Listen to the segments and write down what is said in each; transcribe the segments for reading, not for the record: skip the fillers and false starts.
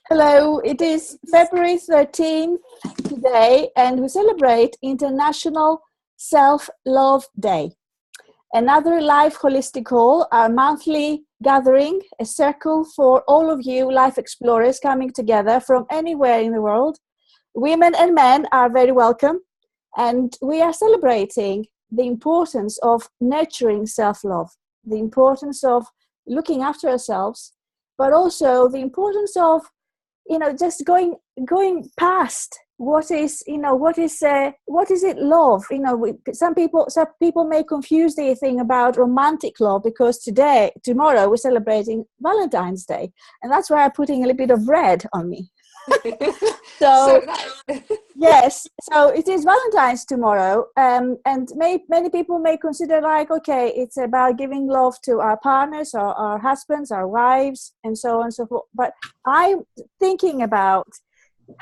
Hello, it is February 13th today, and we celebrate International Self-Love Day. Another life holistic hall, our monthly gathering, a circle for all of you life explorers coming together from anywhere in the world. Women and men are very welcome, and we are celebrating the importance of nurturing self-love, the importance of looking after ourselves, but also the importance of just going past what is it love. Some people may confuse the thing about romantic love, because tomorrow we're celebrating Valentine's Day, and that's why I'm putting a little bit of red on me. So yes, so it is Valentine's tomorrow, and many people may consider okay, it's about giving love to our partners, or our husbands, our wives, and so on and so forth. But I'm thinking about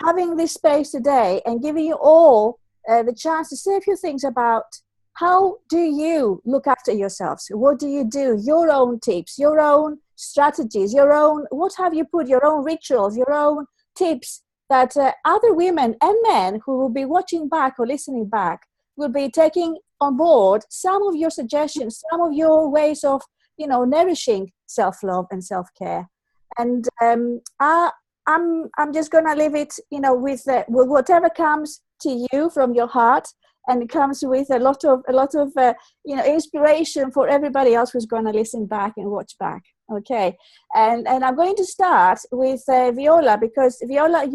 having this space today and giving you all the chance to say a few things about how do you look after yourselves? What do you do? Your own tips, your own strategies, what have you put, your own rituals, your own tips that other women and men who will be watching back or listening back will be taking on board some of your suggestions, some of your ways of, nourishing self-love and self-care. And I'm just going to leave it, with whatever comes to you from your heart, and it comes with a lot of inspiration for everybody else who's going to listen back and watch back. Okay, and I'm going to start with Viola, because Viola,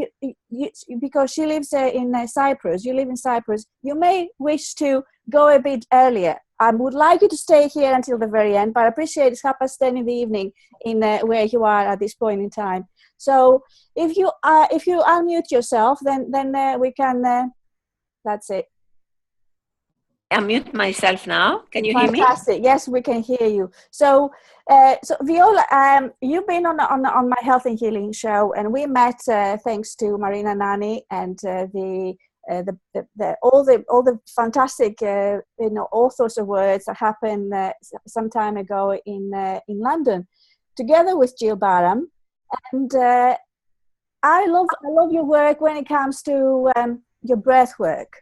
because she lives in Cyprus. You live in Cyprus. You may wish to go a bit earlier. I would like you to stay here until the very end, but I appreciate it's 10:30 in the evening in where you are at this point in time. So if you unmute yourself, then we can. That's it. Unmute myself now. Can you hear me? Fantastic. Yes, we can hear you. So Viola, you've been on my Health and Healing show, and we met thanks to Marina Nani and all the fantastic authors awards that happened some time ago in London, together with Jill Barham. And I love your work when it comes to your breath work.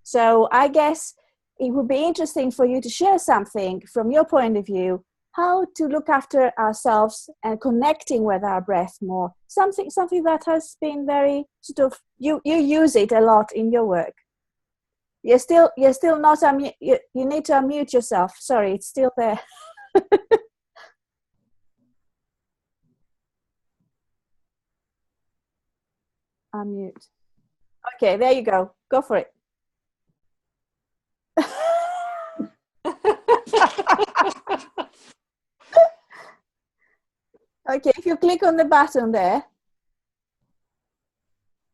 So I guess it would be interesting for you to share something from your point of view, how to look after ourselves and connecting with our breath more. Something that has been very sort of, you use it a lot in your work. You're still not you need to unmute yourself. Sorry, it's still there. Unmute. Okay, there you go. Go for it. Okay, if you click on the button there.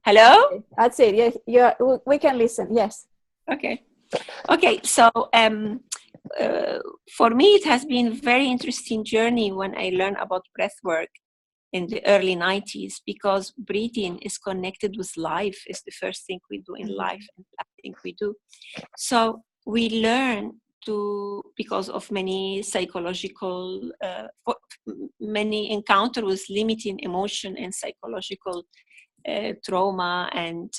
Hello? That's it. We can listen. Yes. Okay. So for me, it has been a very interesting journey when I learned about breath work in the early 90s, because breathing is connected with life. It's the first thing we do in life, and I think we do. So we learn because of many psychological, many encounter with limiting emotion and psychological trauma, and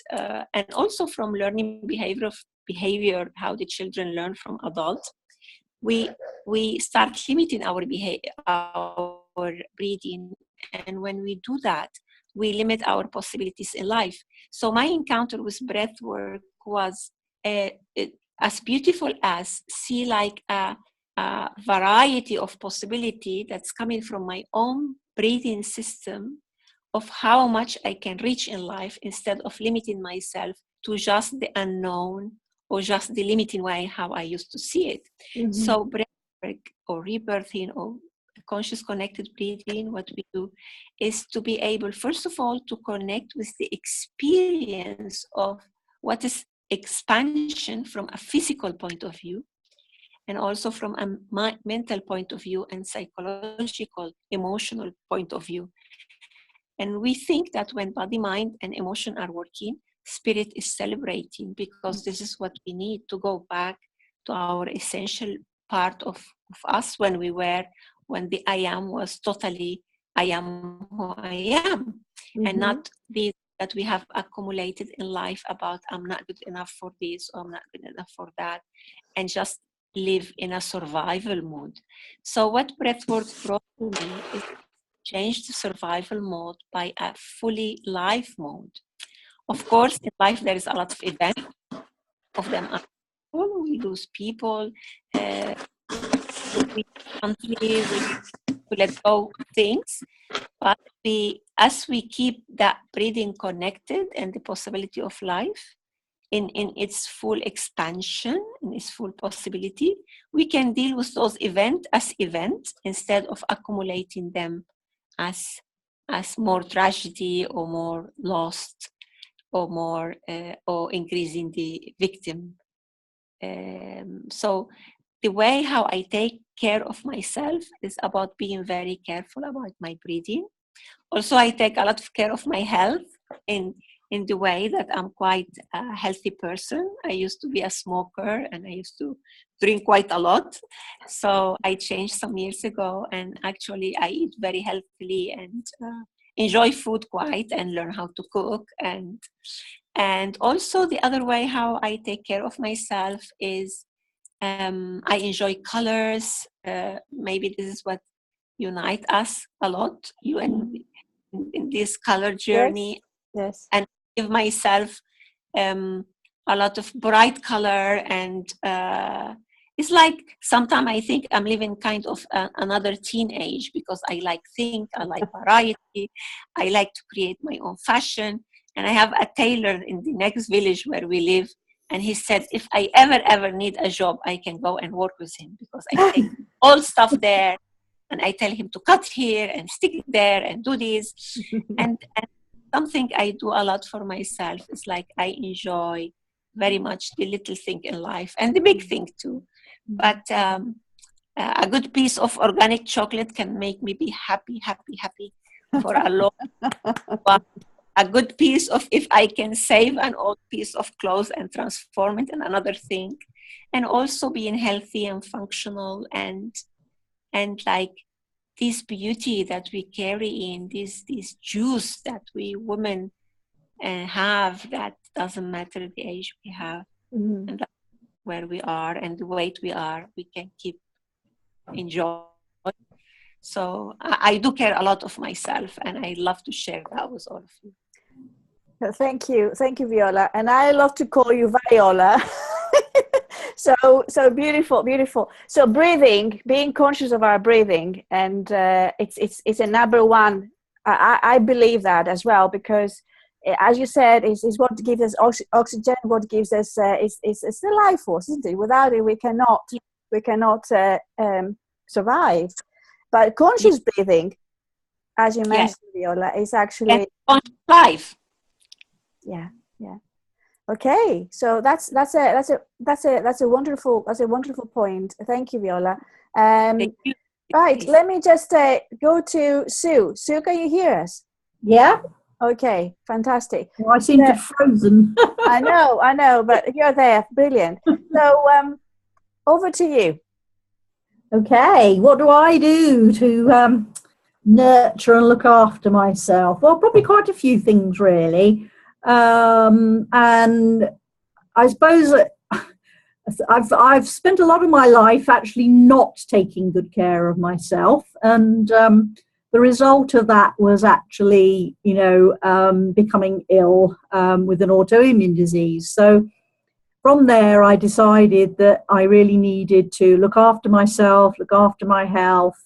also from learning behavior, how the children learn from adults. We start limiting our breathing, and when we do that, we limit our possibilities in life. So my encounter with breath work was as beautiful as see like a variety of possibility that's coming from my own breathing system, of how much I can reach in life, instead of limiting myself to just the unknown or just the limiting way how I used to see it. Mm-hmm. So breath work or rebirthing or conscious connected breathing, what we do is to be able, first of all, to connect with the experience of what is expansion from a physical point of view, and also from a mental point of view and psychological, emotional point of view. And we think that when body, mind, and emotion are working, spirit is celebrating, because this is what we need to go back to our essential part of us when the I am was totally I am who I am. and not these that we have accumulated in life about I'm not good enough for this or I'm not good enough for that, and just live in a survival mode. So what breathwork brought to me is change the survival mode by a fully life mode. Of course, in life there is a lot of events. Of them are people, we lose people, we let go things, but as we keep that breathing connected and the possibility of life in its full expansion, in its full possibility, we can deal with those events as events instead of accumulating them as more tragedy or more lost or more or increasing the victim. So the way how I take care of myself is about being very careful about my breathing. Also, I take a lot of care of my health in the way that I'm quite a healthy person. I used to be a smoker and I used to drink quite a lot. So I changed some years ago, and actually I eat very healthily and enjoy food quite and learn how to cook. And also the other way how I take care of myself is I enjoy colors. Maybe this is what unite us a lot, you and in this color journey. Yes. And give myself a lot of bright color, and it's like sometimes I think I'm living kind of another teenage, because I like I like variety, I like to create my own fashion. And I have a tailor in the next village where we live, and he said if I ever need a job, I can go and work with him, because I take all stuff there and I tell him to cut here and stick it there and do this. and something I do a lot for myself is like I enjoy very much the little thing in life and the big thing too. But a good piece of organic chocolate can make me be happy for a long while. A good piece of, if I can save an old piece of clothes and transform it in another thing, and also being healthy and functional, and like this beauty that we carry in, this juice that we women have, that doesn't matter the age we have, and where we are and the weight we are, we can keep enjoying. So I do care a lot of myself, and I love to share that with all of you. Thank you, Viola. And I love to call you Viola. So beautiful. So breathing, being conscious of our breathing, and it's a number one. I believe that as well, because as you said, is what gives us oxygen. What gives us is the life force, isn't it? Without it, we cannot survive. But conscious breathing, as you mentioned, Viola, is actually life. Yeah. Okay, so that's a wonderful point. Thank you, Viola. Thank you. Right, let me just go to Sue. Sue, can you hear us? Yeah. Okay, fantastic. Well, I seem to have frozen. I know, but you're there. Brilliant. So, over to you. Okay, what do I do to nurture and look after myself? Well, probably quite a few things, really. And I suppose I've spent a lot of my life actually not taking good care of myself, and the result of that was actually, becoming ill with an autoimmune disease. So from there, I decided that I really needed to look after myself, look after my health,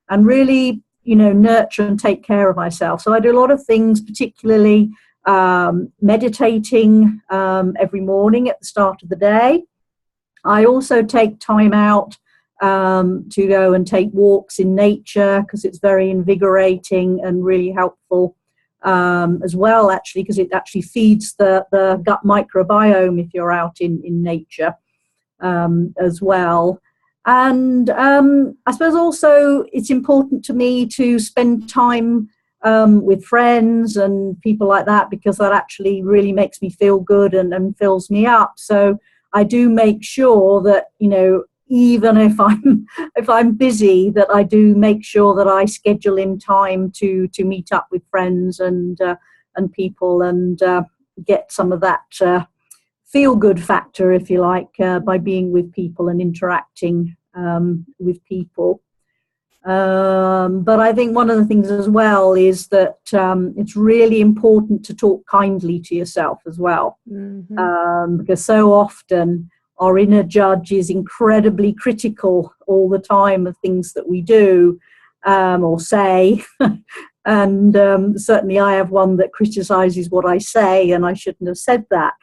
and really, nurture and take care of myself. So I do a lot of things, particularly meditating every morning at the start of the day. I also take time out to go and take walks in nature, because it's very invigorating and really helpful as well, actually, because it actually feeds the gut microbiome if you're out in nature as well. And I suppose also it's important to me to spend time with friends and people like that, because that actually really makes me feel good and fills me up. So I do make sure that, even if I'm busy, that I do make sure that I schedule in time to meet up with friends and people, and get some of that feel good factor, if you like, by being with people and interacting with people. But I think one of the things as well is that it's really important to talk kindly to yourself as well, because so often our inner judge is incredibly critical all the time of things that we do or say. And certainly I have one that criticizes what I say, and I shouldn't have said that.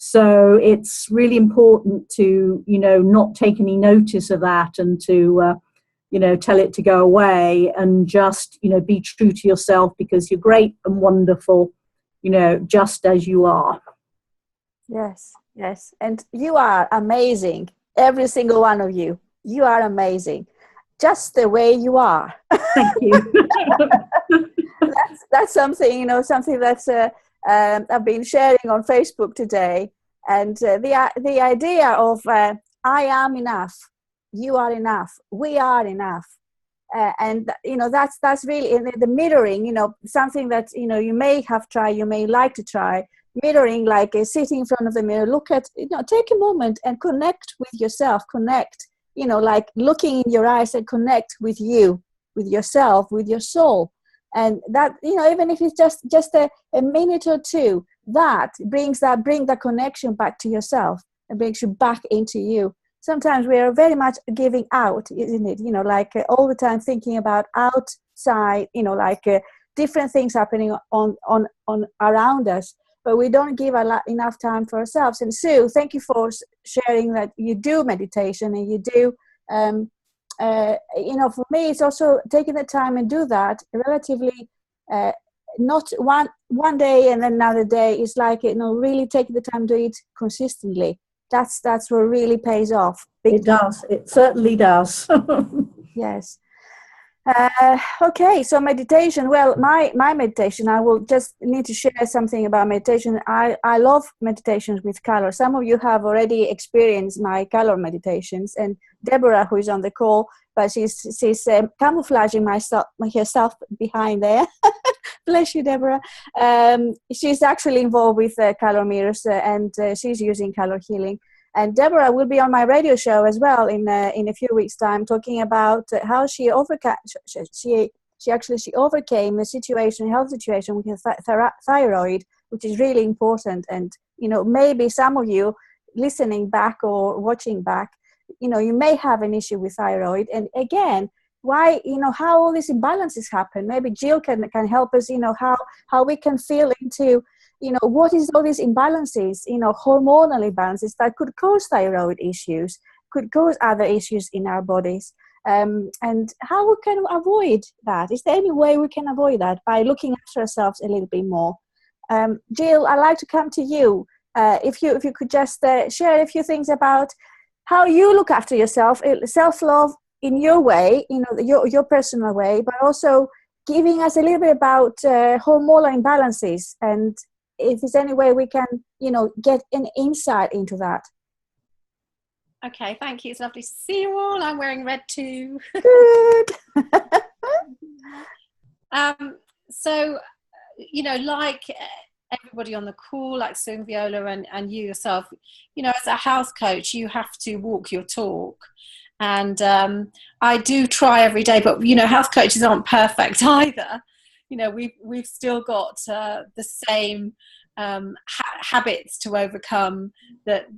So it's really important to, not take any notice of that, and to, tell it to go away, and just, be true to yourself, because you're great and wonderful, just as you are. Yes, yes. And you are amazing. Every single one of you. You are amazing. Just the way you are. Thank you. That's something, something that's I've been sharing on Facebook today. And the idea of I am enough, you are enough, we are enough. And that's really in the mirroring, something that, you may have tried, you may like to try. Mirroring, like sitting in front of the mirror, look at, take a moment and connect with yourself, connect, like looking in your eyes and connect with you, with yourself, with your soul. And that, even if it's just a minute or two, that bring that connection back to yourself and brings you back into you. Sometimes we are very much giving out, isn't it? Like all the time thinking about outside, like different things happening on around us. But we don't give enough time for ourselves. And Sue, thank you for sharing that you do meditation, and you do, for me, it's also taking the time and do that relatively, not one day and then another day. It's like, really taking the time to do it consistently. That's what really pays off. It does. It certainly does. Yes. Okay, so meditation. Well, my meditation, I will just need to share something about meditation. I love meditations with color. Some of you have already experienced my color meditations, and Deborah, who is on the call, but she's camouflaging herself behind there. Bless you, Deborah. She's actually involved with color mirrors, and she's using color healing. And Deborah will be on my radio show as well in a few weeks' time, talking about how she overcame the health situation with her thyroid, which is really important. And maybe some of you listening back or watching back, you may have an issue with thyroid. And again, why, how all these imbalances happen. Maybe Jill can help us, how we can feel into, what is all these imbalances, hormonal imbalances that could cause thyroid issues, could cause other issues in our bodies. And how we can avoid that. Is there any way we can avoid that by looking after ourselves a little bit more? Jill, I'd like to come to you. If you could just share a few things about how you look after yourself, self-love in your way, your personal way, but also giving us a little bit about hormonal imbalances, and if there's any way we can, get an insight into that. Okay, thank you. It's lovely to see you all. I'm wearing red too. Good. So, like everybody on the call, like Sue and Viola and you yourself, as a health coach, you have to walk your talk. And I do try every day, but, health coaches aren't perfect either. We've still got the same habits to overcome that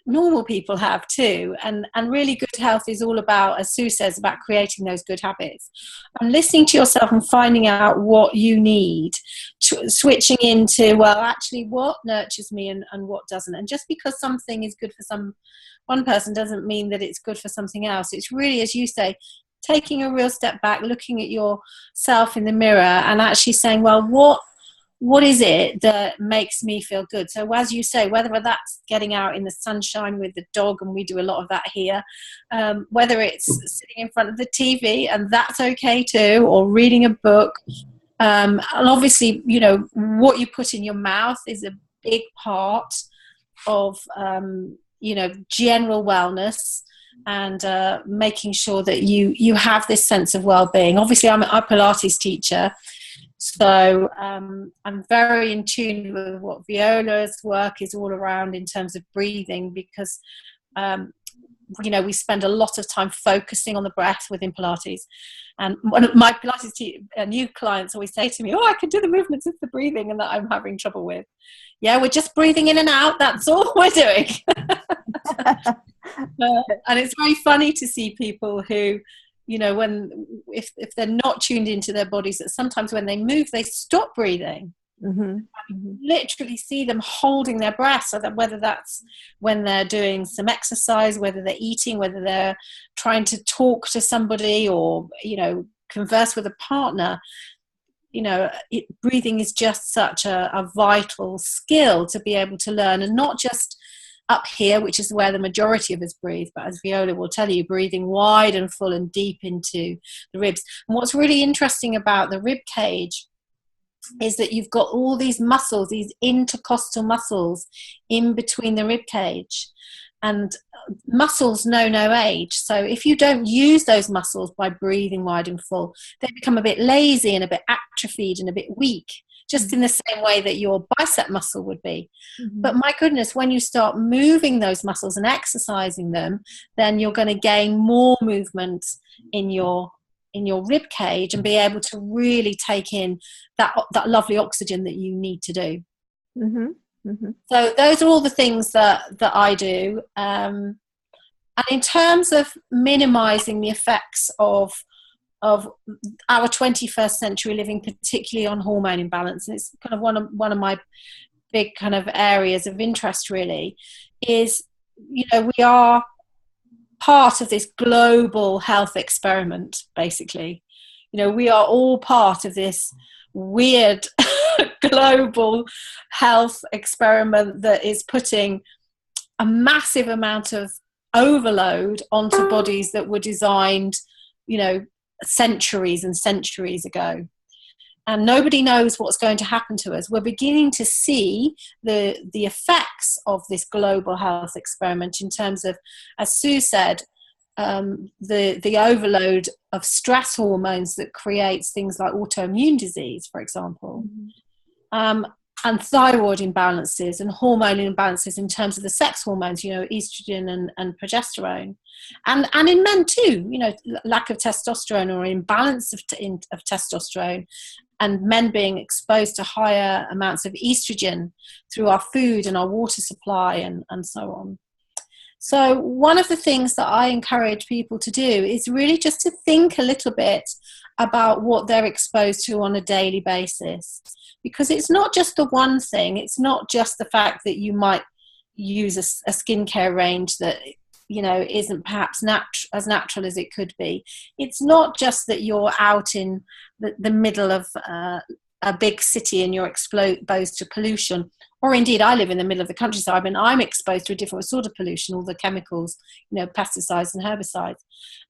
normal people have too. And really good health is all about, as Sue says, about creating those good habits and listening to yourself and finding out what you need, switching into, well, actually what nurtures me and what doesn't. And just because something is good for one person doesn't mean that it's good for something else. It's really, as you say, taking a real step back, looking at yourself in the mirror and actually saying, well, what is it that makes me feel good? So as you say, whether that's getting out in the sunshine with the dog, and we do a lot of that here, whether it's sitting in front of the TV, and that's okay too, or reading a book. And obviously, what you put in your mouth is a big part of, general wellness. and making sure that you have this sense of well-being. Obviously, I'm a Pilates teacher, so I'm very in tune with what Viola's work is all around in terms of breathing, because we spend a lot of time focusing on the breath within Pilates. And one of my Pilates new clients always say to me, I can do the movements of the breathing and that I'm having trouble with. Yeah, we're just breathing in and out. That's all we're doing. And it's very funny to see people who, if they're not tuned into their bodies, that sometimes when they move, they stop breathing. Mm-hmm. Literally see them holding their breath, so that whether that's when they're doing some exercise, whether they're eating, whether they're trying to talk to somebody or converse with a partner, breathing is just such a vital skill to be able to learn, and not just up here, which is where the majority of us breathe, but as Viola will tell you, breathing wide and full and deep into the ribs. And what's really interesting about the rib cage is that you've got all these muscles, these intercostal muscles in between the rib cage, and muscles know no age. So if you don't use those muscles by breathing wide and full, they become a bit lazy and a bit atrophied and a bit weak, just in the same way that your bicep muscle would be. Mm-hmm. But my goodness, when you start moving those muscles and exercising them, then you're going to gain more movement in your rib cage and be able to really take in that lovely oxygen that you need to do. Mm-hmm. Mm-hmm. So those are all the things that I do. And in terms of minimizing the effects of our 21st century living, particularly on hormone imbalance, and it's kind of one of my big kind of areas of interest really, is we are part of this global health experiment. Basically, we are all part of this weird global health experiment that is putting a massive amount of overload onto bodies that were designed centuries and centuries ago, and nobody knows what's going to happen to us. We're beginning to see the effects of this global health experiment in terms of, as Sue said, the overload of stress hormones that creates things like autoimmune disease, for example, and thyroid imbalances and hormone imbalances in terms of the sex hormones, estrogen and progesterone, and in men too, lack of testosterone or imbalance of testosterone, and men being exposed to higher amounts of estrogen through our food and our water supply and so on. So one of the things that I encourage people to do is really just to think a little bit about what they're exposed to on a daily basis, because it's not just the one thing. It's not just the fact that you might use a skincare range that isn't perhaps as natural as it could be. It's not just that you're out in the middle of a big city and you're exposed to pollution, or indeed I live in the middle of the countryside and I'm exposed to a different sort of pollution, all the chemicals, pesticides and herbicides.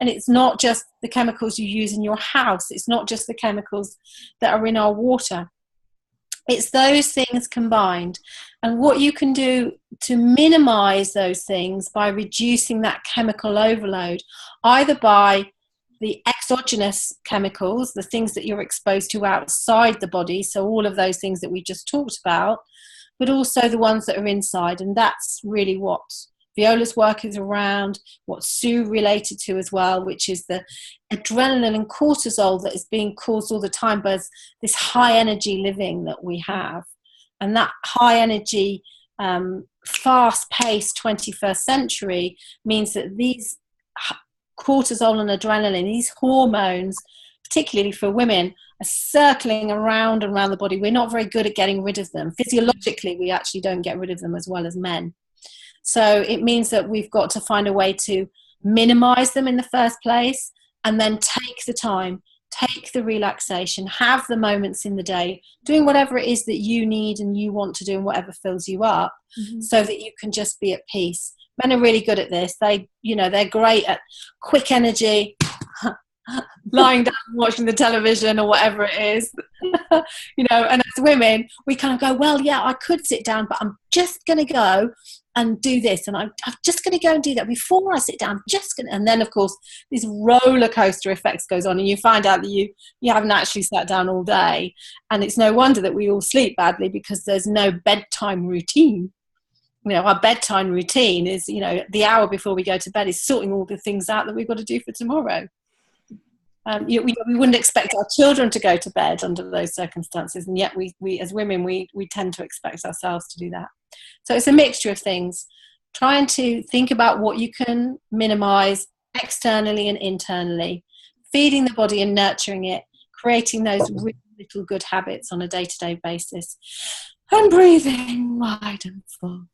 And it's not just the chemicals you use in your house. It's not just the chemicals that are in our water. It's those things combined. And what you can do to minimize those things by reducing that chemical overload, either by the exogenous chemicals, the things that you're exposed to outside the body, so all of those things that we just talked about, but also the ones that are inside. And that's really what Viola's work is around, what Sue related to as well, which is the adrenaline and cortisol that is being caused all the time by this high energy living that we have. And that high energy, fast paced 21st century means that these cortisol and adrenaline, these hormones, particularly for women, are circling around and around the body. We're not very good at getting rid of them. Physiologically, we actually don't get rid of them as well as men. So it means that we've got to find a way to minimize them in the first place, and then take the time, take the relaxation, have the moments in the day, doing whatever it is that you need and you want to do and whatever fills you up, so that you can just be at peace. Men are really good at this. They're great at quick energy, lying down and watching the television or whatever it is. And as women, we kind of go, well, yeah, I could sit down, but I'm just going to go and do this, and I'm just going to go and do that before I sit down. And then of course this roller coaster effect goes on, and you find out that you haven't actually sat down all day, and it's no wonder that we all sleep badly, because there's no bedtime routine. Our bedtime routine is, the hour before we go to bed is sorting all the things out that we've got to do for tomorrow. We wouldn't expect our children to go to bed under those circumstances, and yet we as women, we tend to expect ourselves to do that. So it's a mixture of things, trying to think about what you can minimize externally and internally, feeding the body and nurturing it, creating those really little good habits on a day-to-day basis, and breathing wide and full.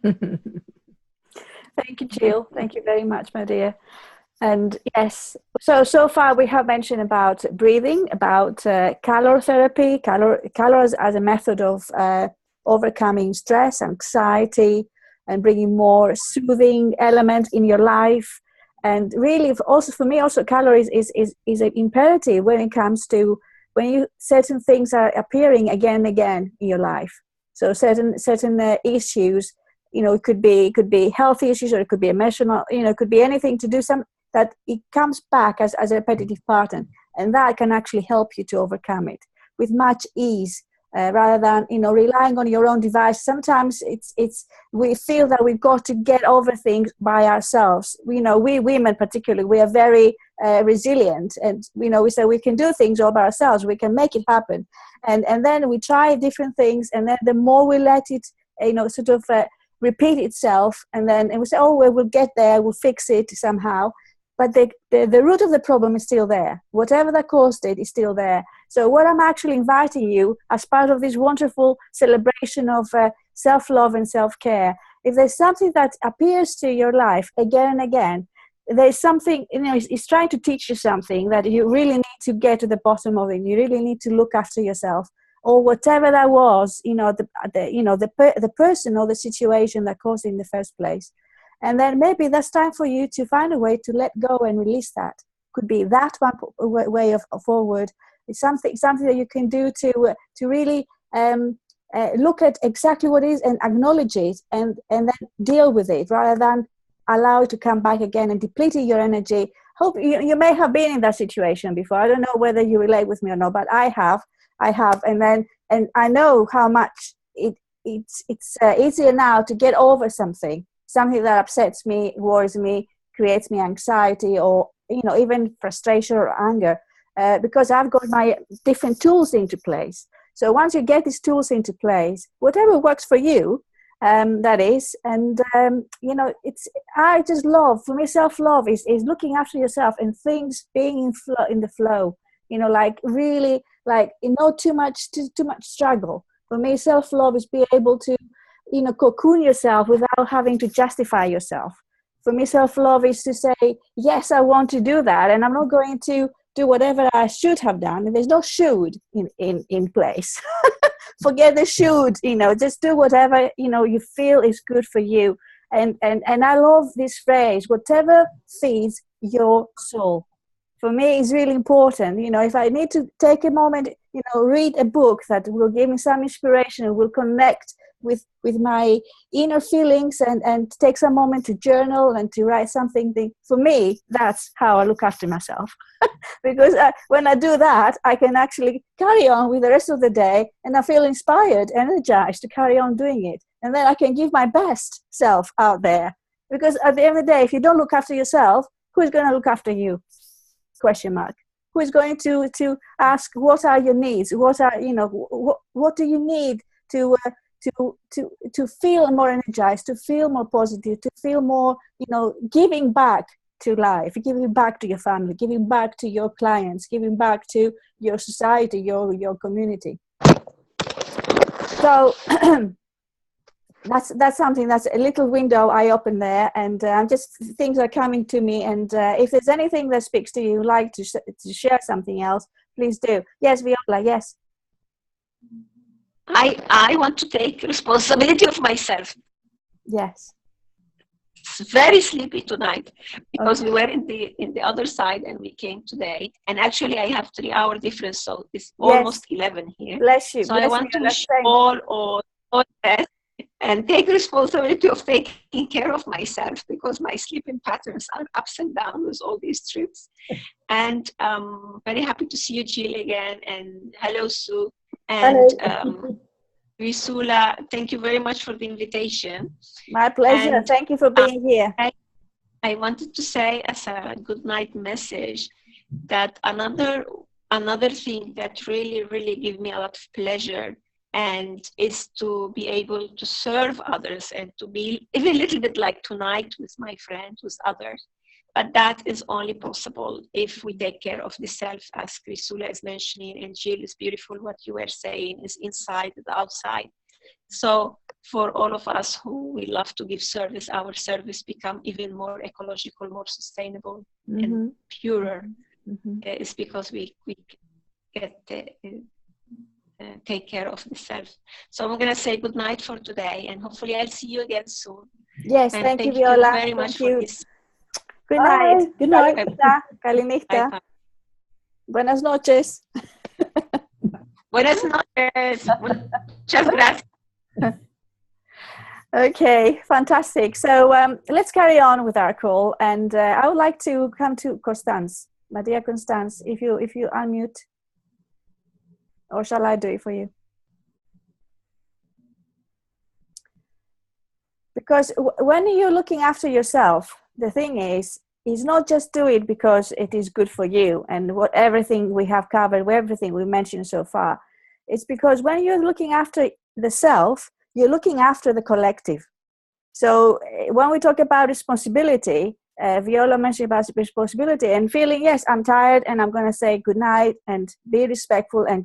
Thank you, Jill. Thank you very much, my dear. And yes, so far we have mentioned about breathing, about calorotherapy, calor as a method of overcoming stress, anxiety, and bringing more soothing elements in your life. And really, also for me, also calories is an imperative when it comes to when certain things are appearing again and again in your life. So certain issues, it could be health issues, or it could be emotional, it could be anything to do that it comes back as a repetitive pattern, and that can actually help you to overcome it with much ease, rather than relying on your own device. Sometimes we feel that we've got to get over things by ourselves. We women particularly, we are very resilient, and we say we can do things all by ourselves, we can make it happen, and then we try different things, and then the more we let it repeat itself, and we say, oh, well, we'll get there, we'll fix it somehow. But the root of the problem is still there. Whatever that caused it is still there. So what I'm actually inviting you, as part of this wonderful celebration of self-love and self-care, if there's something that appears to your life again and again, there's something, it's trying to teach you something that you really need to get to the bottom of it. You really need to look after yourself, or whatever that was, the person or the situation that caused it in the first place. And then maybe that's time for you to find a way to let go and release that. Could be that one way of forward. It's something that you can do to really look at exactly what it is and acknowledge it, and then deal with it, rather than allow it to come back again and depleting your energy. Hope you may have been in that situation before. I don't know whether you relate with me or not, but I have, and I know how much it's easier now to get over something that upsets me, worries me, creates me anxiety, or even frustration or anger, because I've got my different tools into place. So once you get these tools into place, whatever works for you, that is, and I just love, for me, self-love is looking after yourself and things being in the flow. Really, too much struggle. For me, self-love is being able to cocoon yourself without having to justify yourself. For me, self-love is to say, yes, I want to do that, and I'm not going to do whatever I should have done. And there's no should in place. Forget the should, just do whatever, you feel is good for you. And I love this phrase, whatever feeds your soul. For me, it's really important. If I need to take a moment, read a book that will give me some inspiration and will connect with my inner feelings, and take some moment to journal and to write something. For me, that's how I look after myself. Because when I do that, I can actually carry on with the rest of the day, and I feel inspired, energized to carry on doing it. And then I can give my best self out there. Because at the end of the day, if you don't look after yourself, who is going to look after you? ? Who is going to ask, what are your needs? What do you need to feel more energized, to feel more positive, to feel more, giving back to life, giving back to your family, giving back to your clients, giving back to your society, your community. So that's something, that's a little window I open there, and just things are coming to me. And if there's anything that speaks to you, like to share something else, please do. Yes, Viola, yes. I want to take responsibility of myself. Yes. It's very sleepy tonight, because we were in the other side, and we came today. And actually, I have 3-hour difference, so it's almost 11 here. Bless you. So I want to wish all best. and take responsibility of taking care of myself, because my sleeping patterns are ups and downs with all these trips. And very happy to see you, Jill, again. And hello, Sue. And Chrisoula, thank you very much for the invitation. My pleasure. And, thank you for being here. I wanted to say as a good night message that another thing that really gives me a lot of pleasure and is to be able to serve others and to be even a little bit like tonight with my friends, with others. But that is only possible if we take care of the self, as Chrisoula is mentioning, and Jill, is beautiful what you were saying, is inside and outside. So for all of us who we love to give service, our service become even more ecological, more sustainable, and purer. It's because we get take care of the self. So I'm going to say good night for today, and hopefully I'll see you again soon. Yes, and thank you, Viola. Very much for this. Good night. Good night. Kalinita. Buenas noches. Buenas noches. Muchas gracias. Okay, fantastic. So let's carry on with our call, and I would like to come to Constance, Maria Constance. If you unmute, or shall I do it for you? Because when you're looking after yourself, the thing is not just do it because it is good for you and what everything we have covered, everything we mentioned so far. It's because when you're looking after the self, you're looking after the collective. So when we talk about responsibility, Viola mentioned about responsibility and feeling, yes, I'm tired and I'm going to say good night and be respectful and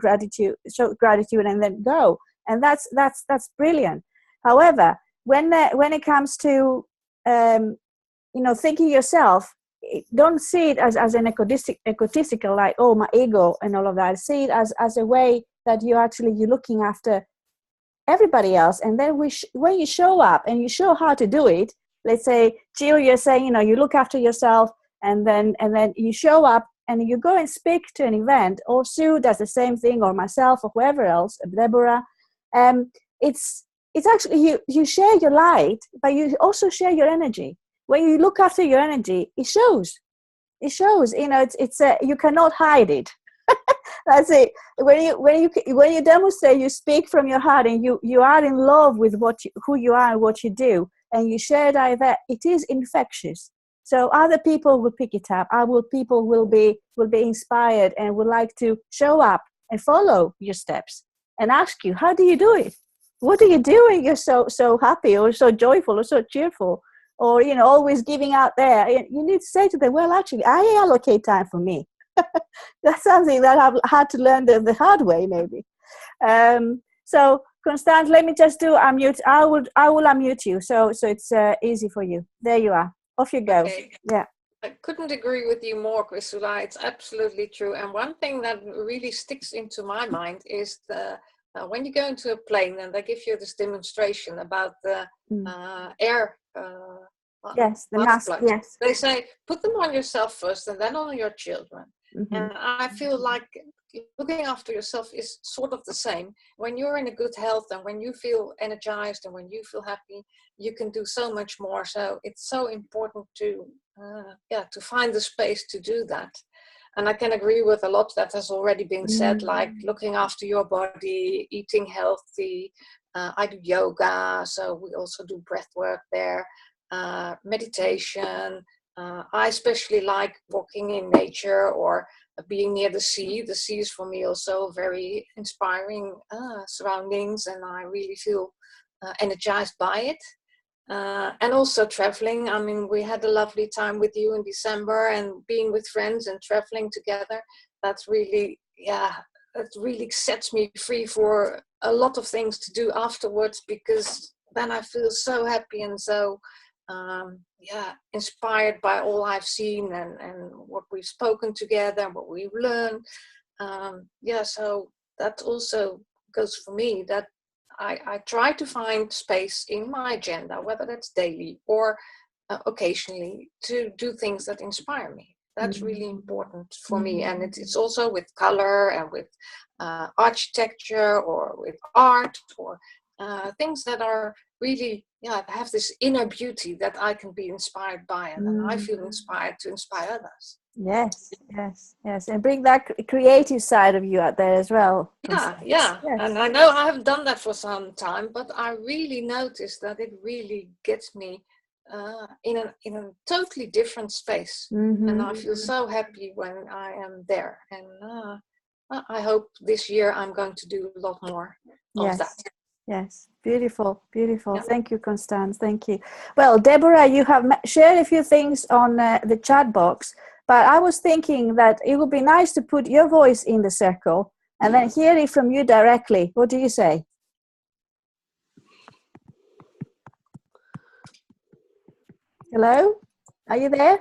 show gratitude and then go. And that's brilliant. However, when it comes to thinking yourself, don't see it as an egotistical, like, oh, my ego and all of that. See it as a way that you're looking after everybody else. And then when you show up and you show how to do it, let's say, Jill, you're saying, you look after yourself, and then you show up and you go and speak to an event, or Sue does the same thing, or myself, or whoever else, Deborah. It's actually, you share your light, but you also share your energy. When you look after your energy, it shows. It shows. It's you cannot hide it. That's it. When you demonstrate, you speak from your heart, and you are in love with who you are and what you do, and you share that, it is infectious. So other people will pick it up. People will be inspired and would like to show up and follow your steps and ask you, how do you do it? What do you do when you're so happy or so joyful or so cheerful? Or, always giving out there. You need to say to them, well, actually, I allocate time for me. That's something that I've had to learn the hard way, maybe. So, Constance, let me just unmute. I will unmute you, so it's easy for you. There you are. Off you go. Okay. Yeah. I couldn't agree with you more, Chrisoula. It's absolutely true. And one thing that really sticks into my mind is when you go into a plane and they give you this demonstration about the air. Yes, the mask. Plugs. Yes. They say put them on yourself first, and then on your children. Mm-hmm. And I feel like looking after yourself is sort of the same. When you're in a good health and when you feel energized and when you feel happy, you can do so much more. So it's so important to find the space to do that. And I can agree with a lot that has already been said, like looking after your body, eating healthy. I do yoga, so we also do breath work there. Meditation. I especially like walking in nature or being near the sea. The sea is for me also very inspiring surroundings, and I really feel energized by it. And also traveling. I mean, we had a lovely time with you in December, and being with friends and traveling together. That's really, it really sets me free for a lot of things to do afterwards, because then I feel so happy and so inspired by all I've seen and what we've spoken together and what we've learned. So that also goes for me, that I try to find space in my agenda, whether that's daily or occasionally, to do things that inspire me. That's really important for me. And it's also with color and with architecture or with art or things that are really, have this inner beauty that I can be inspired by, and then I feel inspired to inspire others. Yes, yes, yes, and bring that creative side of you out there as well. Yeah. Yes. And I know I haven't done that for some time, but I really noticed that it really gets me in a totally different space, and I feel so happy when I am there. And I hope this year I'm going to do a lot more of that. Yes, beautiful, beautiful. Yeah. Thank you, Constance. Thank you. Well, Deborah, you have shared a few things on the chat box, but I was thinking that it would be nice to put your voice in the circle and then hear it from you directly. What do you say? Hello? Are you there?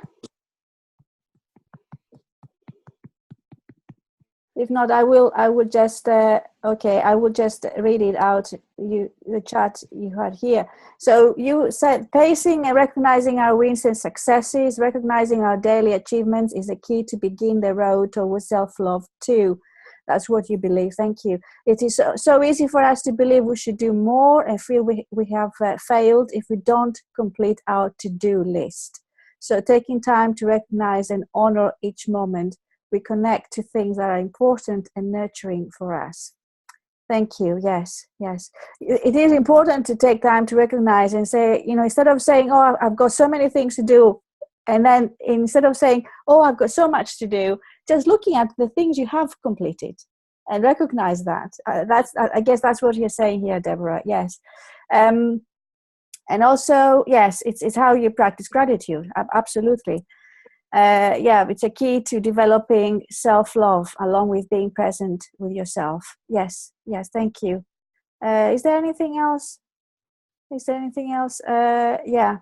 If not, I would just I will just read it out, the chat you had here. So you said pacing and recognizing our wins and successes, recognizing our daily achievements is the key to begin the road towards self-love too. That's what you believe. Thank you. It is so easy for us to believe we should do more and feel we have failed if we don't complete our to-do list. So taking time to recognize and honor each moment, we connect to things that are important and nurturing for us. Thank you. Yes, yes. It is important to take time to recognize and say, instead of saying, oh, I've got so many things to do, and then instead of saying, oh, I've got so much to do, just looking at the things you have completed and recognize that. I guess that's what you're saying here, Deborah. Yes. And also, yes, it's how you practice gratitude. Absolutely. It's a key to developing self-love along with being present with yourself. Yes, thank you. Is there anything else? Yeah.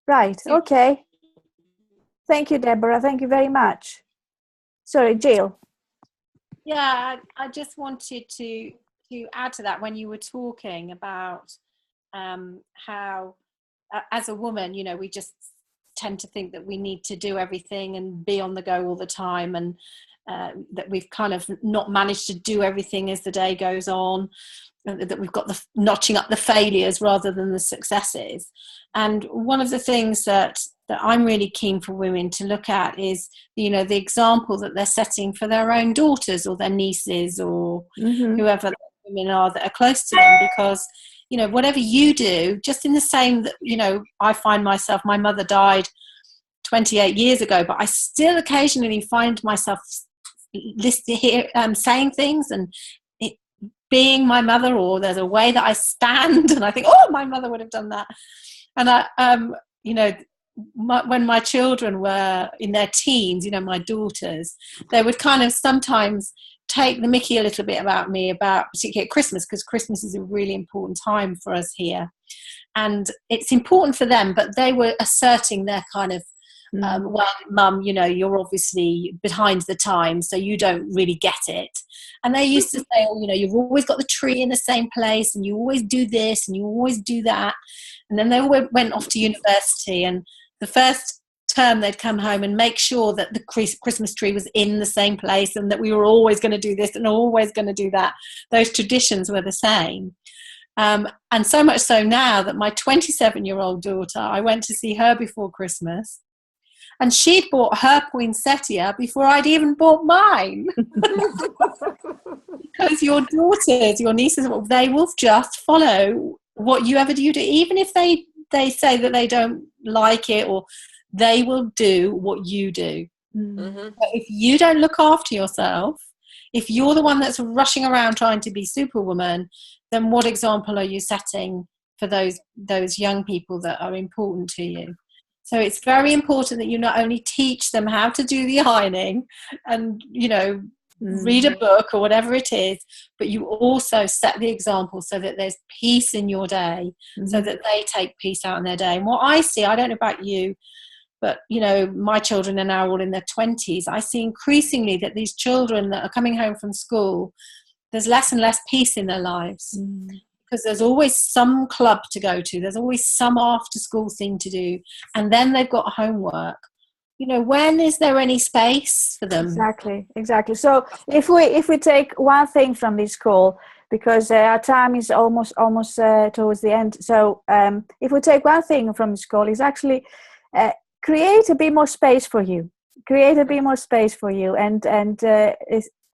Right, okay. Thank you, Deborah. Thank you very much. Sorry, Jill. Yeah, I just wanted to add to that when you were talking about how, as a woman, we just tend to think that we need to do everything and be on the go all the time, and that we've kind of not managed to do everything as the day goes on, that we've got the notching up the failures rather than the successes. And one of the things that I'm really keen for women to look at is, the example that they're setting for their own daughters or their nieces or whoever women are that are close to them, because whatever you do, just in the same that, I find myself, my mother died 28 years ago, but I still occasionally find myself saying things and it being my mother, or there's a way that I stand and I think, oh, my mother would have done that. And when my children were in their teens, my daughters, they would kind of sometimes take the mickey a little bit about me, particularly at Christmas, because Christmas is a really important time for us here. And it's important for them, but they were asserting their kind of, well, Mum, you're obviously behind the times, so you don't really get it. And they used to say, oh, you've always got the tree in the same place, and you always do this, and you always do that. And then they all went off to university, and the first term they'd come home and make sure that the Christmas tree was in the same place, and that we were always going to do this and always going to do that. Those traditions were the same. And so much so now that my 27-year-old daughter, I went to see her before Christmas, and she'd bought her poinsettia before I'd even bought mine. Because your daughters, your nieces, they will just follow what you ever do, even if they say that they don't like it, or they will do what you do. But if you don't look after yourself, if you're the one that's rushing around trying to be Superwoman, then what example are you setting for those young people that are important to you? So it's very important that you not only teach them how to do the ironing and, read a book or whatever it is, but you also set the example so that there's peace in your day, so that they take peace out in their day. And what I see, I don't know about you, but, my children are now all in their 20s. I see increasingly that these children that are coming home from school, there's less and less peace in their lives. Because there's always some club to go to. There's always some after-school thing to do. And then they've got homework. When is there any space for them? Exactly. So if we take one thing from this call, because our time is almost towards the end. So if we take one thing from this call, is actually create a bit more space for you. Create a bit more space for you, and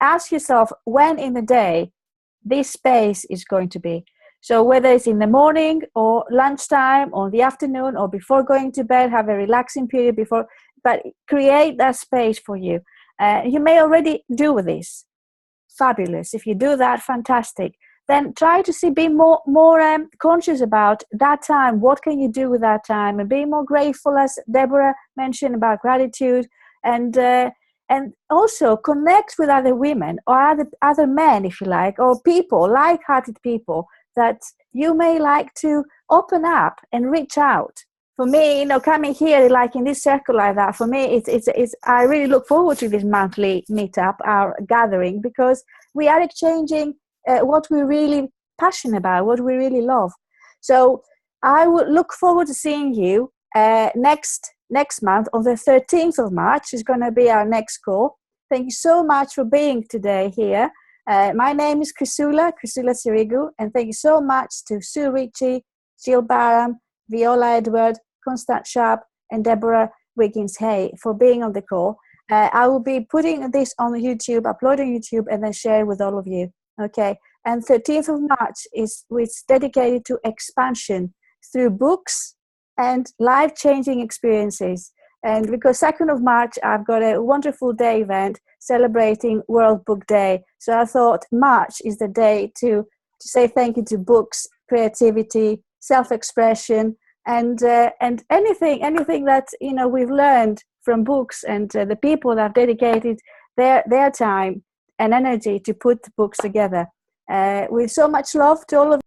ask yourself when in the day this space is going to be. So whether it's in the morning or lunchtime or the afternoon or before going to bed, have a relaxing period before, but create that space for you. You may already do this. Fabulous. If you do that, fantastic. Then try to be more conscious about that time. What can you do with that time? And be more grateful, as Deborah mentioned about gratitude, and also connect with other women or other men, if you like, or people, like-hearted people that you may like to open up and reach out. For me, coming here like in this circle like that, for me, it's I really look forward to this monthly meetup, our gathering, because we are exchanging what we're really passionate about, what we really love. So I would look forward to seeing you next month on the 13th of March is going to be our next call. Thank you so much for being today here. My name is Chrisoula Sirigou, and thank you so much to Sue Ritchie, Jill Barham, Viola Edward, Constance Sharp, and Deborah Wiggins-Hay for being on the call. I will be putting this on YouTube, uploading YouTube, and then share with all of you. Okay. And 13th of March is dedicated to expansion through books and life-changing experiences. And because 2nd of March, I've got a wonderful day event celebrating World Book Day. So I thought March is the day to say thank you to books, creativity, self-expression, and anything that we've learned from books, and the people that have dedicated their time and energy to put the books together. With so much love to all of